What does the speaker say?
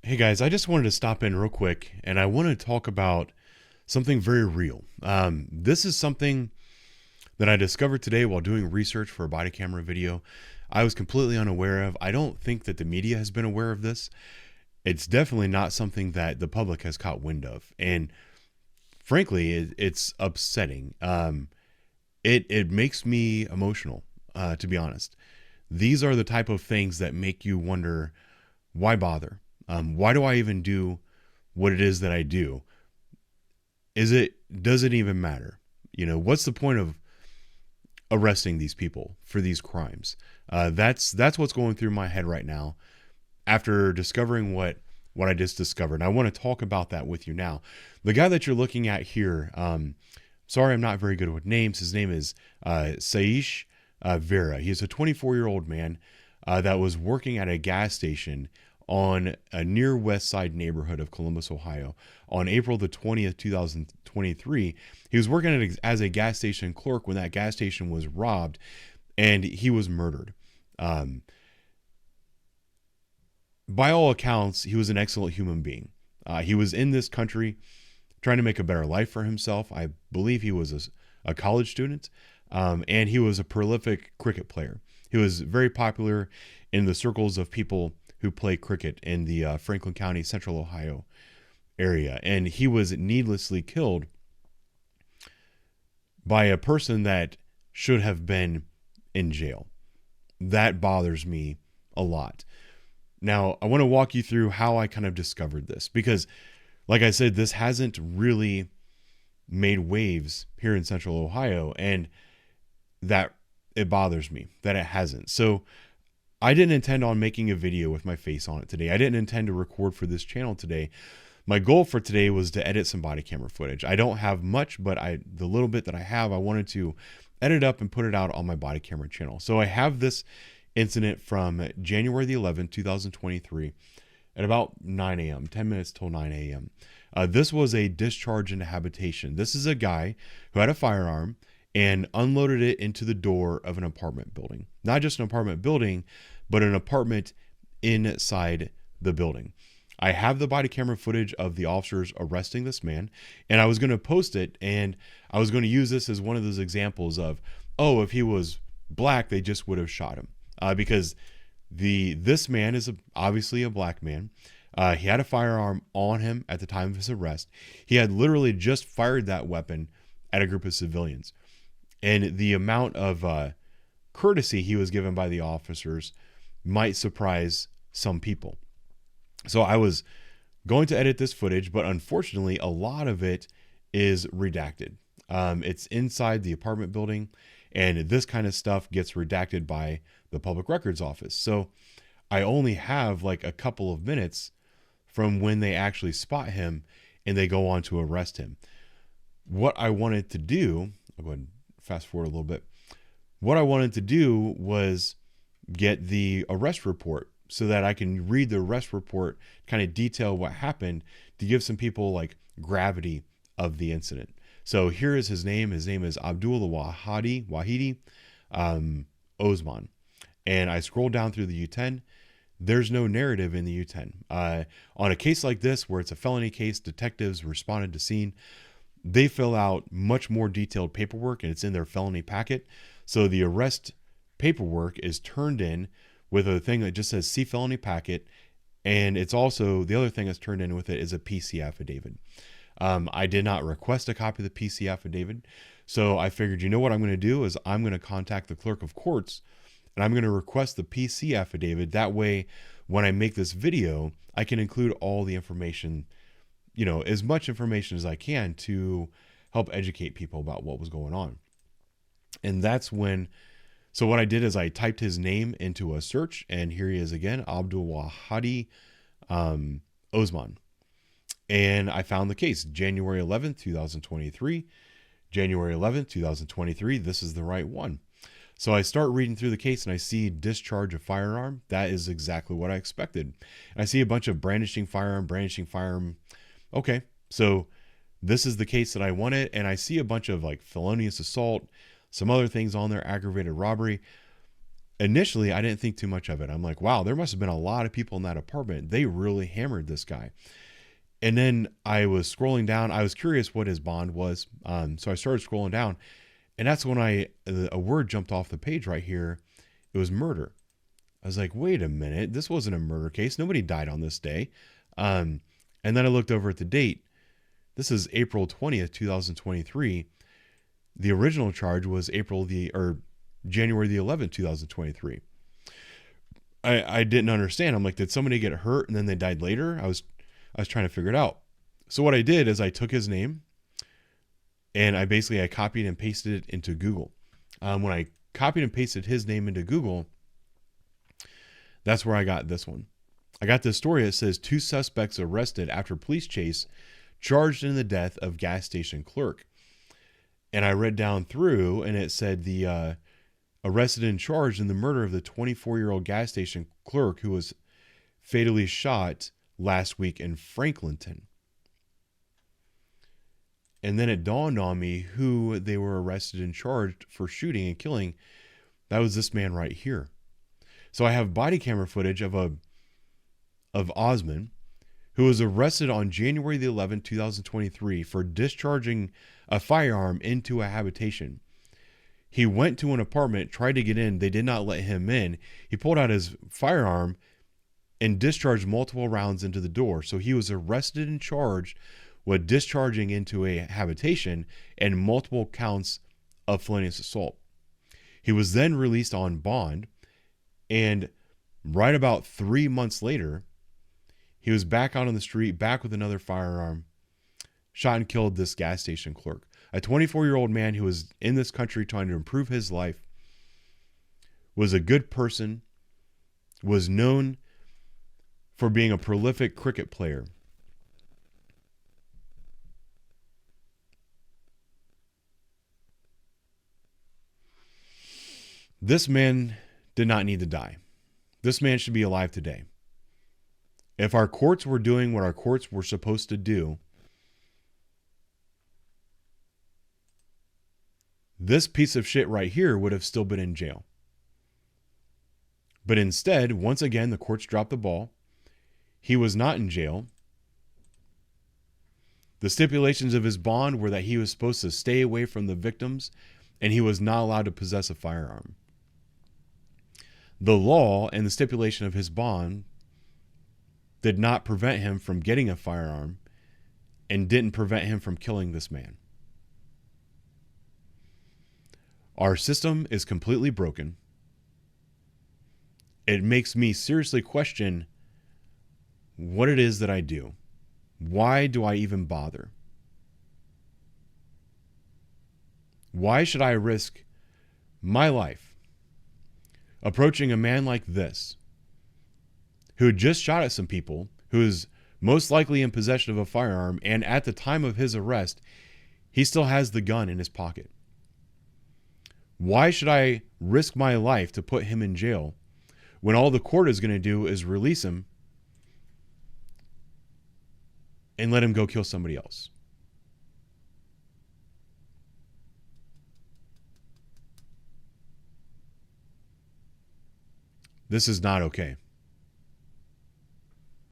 Hey guys, I just wanted to stop in real quick and I want to talk about something very real. This is something that I discovered today while doing research for a body camera video. I was completely unaware of. I don't think that the media has been aware of this. It's definitely not something that the public has caught wind of. And frankly, it's upsetting. It makes me emotional, to be honest. These are the type of things that make you wonder, why bother? Why do I even do what it is that I do? Does it even matter? What's the point of arresting these people for these crimes? That's what's going through my head right now after discovering what I just discovered. And I want to talk about that with you now. The guy that you're looking at here, sorry, I'm not very good with names. His name is Saish Vera. He's a 24-year-old man that was working at a gas station on a near west side neighborhood of Columbus, Ohio. On April the 20th, 2023, he was working as a gas station clerk when that gas station was robbed and he was murdered. By all accounts, he was an excellent human being. He was in this country trying to make a better life for himself. I believe he was a college student, and he was a prolific cricket player. He was very popular in the circles of people who play cricket in the Franklin County, Central Ohio area. And he was needlessly killed by a person that should have been in jail. That bothers me a lot. Now, I want to walk you through how I kind of discovered this because, like I said, this hasn't really made waves here in Central Ohio, and that it bothers me that it hasn't. So I didn't intend on making a video with my face on it today. I didn't intend to record for this channel today. My goal for today was to edit some body camera footage. I don't have much, but the little bit that I have, I wanted to edit up and put it out on my body camera channel. So I have this incident from January the 11th, 2023 at about 9 a.m., 10 minutes till 9 a.m. This was a discharge into habitation. This is a guy who had a firearm and unloaded it into the door of an apartment building. Not just an apartment building, but an apartment inside the building. I have the body camera footage of the officers arresting this man, and I was going to post it, and I was going to use this as one of those examples of, oh, if he was black, they just would have shot him. Because this man is obviously a black man. He had a firearm on him at the time of his arrest. He had literally just fired that weapon at a group of civilians. And the amount of courtesy he was given by the officers might surprise some people. So I was going to edit this footage, but unfortunately, a lot of it is redacted. It's inside the apartment building, and this kind of stuff gets redacted by the Public Records Office. So I only have like a couple of minutes from when they actually spot him and they go on to arrest him. What I wanted to do, I'll go ahead and fast forward a little bit. What I wanted to do was get the arrest report so that I can read the arrest report, kind of detail what happened to give some people like gravity of the incident. So here is his name. His name is Abdul Wahidi Osman. And I scroll down through the U10. There's no narrative in the U10. On a case like this, where it's a felony case, detectives responded to scene. They fill out much more detailed paperwork, and it's in their felony packet. So the arrest paperwork is turned in with a thing that just says see felony packet. And it's also, the other thing that's turned in with it is a PC affidavit. I did not request a copy of the PC affidavit. So I figured, you know what I'm going to do is I'm going to contact the clerk of courts and I'm going to request the PC affidavit. That way, when I make this video, I can include all the information, as much information as I can to help educate people about what was going on. And that's when, so what I did is I typed his name into a search, and here he is again, Abdul Wahidi Osman. And I found the case, January 11th, 2023. January 11th, 2023. This is the right one. So I start reading through the case and I see discharge of firearm. That is exactly what I expected. And I see a bunch of brandishing firearm. Okay, so this is the case that I wanted. And I see a bunch of like felonious assault, some other things on there, aggravated robbery. initially, I didn't think too much of it. I'm like, wow, there must have been a lot of people in that apartment. They really hammered this guy. And then I was scrolling down. I was curious what his bond was. So I started scrolling down, and that's when a word jumped off the page right here. It was murder. I was like, wait a minute, this wasn't a murder case. Nobody died on this day. And then I looked over at the date. This is April 20th, 2023. The original charge was January the 11th, 2023. I didn't understand. I'm like, did somebody get hurt and then they died later? I was trying to figure it out. So what I did is I took his name and I copied and pasted it into Google. When I copied and pasted his name into Google, that's where I got this one. I got this story that says 2 suspects arrested after police chase, charged in the death of gas station clerk. And I read down through, and it said the arrested and charged in the murder of the 24-year-old gas station clerk who was fatally shot last week in Franklinton. And then it dawned on me who they were arrested and charged for shooting and killing. That was this man right here. So I have body camera footage of Osman, who was arrested on January the 11th, 2023 for discharging a firearm into a habitation. He went to an apartment, tried to get in. They did not let him in. He pulled out his firearm and discharged multiple rounds into the door. So he was arrested and charged with discharging into a habitation and multiple counts of felonious assault. He was then released on bond, and right about 3 months later, he was back out on the street, back with another firearm, shot and killed this gas station clerk. A 24-year-old man who was in this country trying to improve his life, was a good person, was known for being a prolific cricket player. This man did not need to die. This man should be alive today. If our courts were doing what our courts were supposed to do, this piece of shit right here would have still been in jail. But instead, once again, the courts dropped the ball. He was not in jail. The stipulations of his bond were that he was supposed to stay away from the victims, and he was not allowed to possess a firearm. The law and the stipulation of his bond did not prevent him from getting a firearm and didn't prevent him from killing this man. Our system is completely broken. It makes me seriously question what it is that I do. Why do I even bother? Why should I risk my life approaching a man like this, who had just shot at some people, who is most likely in possession of a firearm, and at the time of his arrest, he still has the gun in his pocket? Why should I risk my life to put him in jail when all the court is going to do is release him and let him go kill somebody else? This is not okay.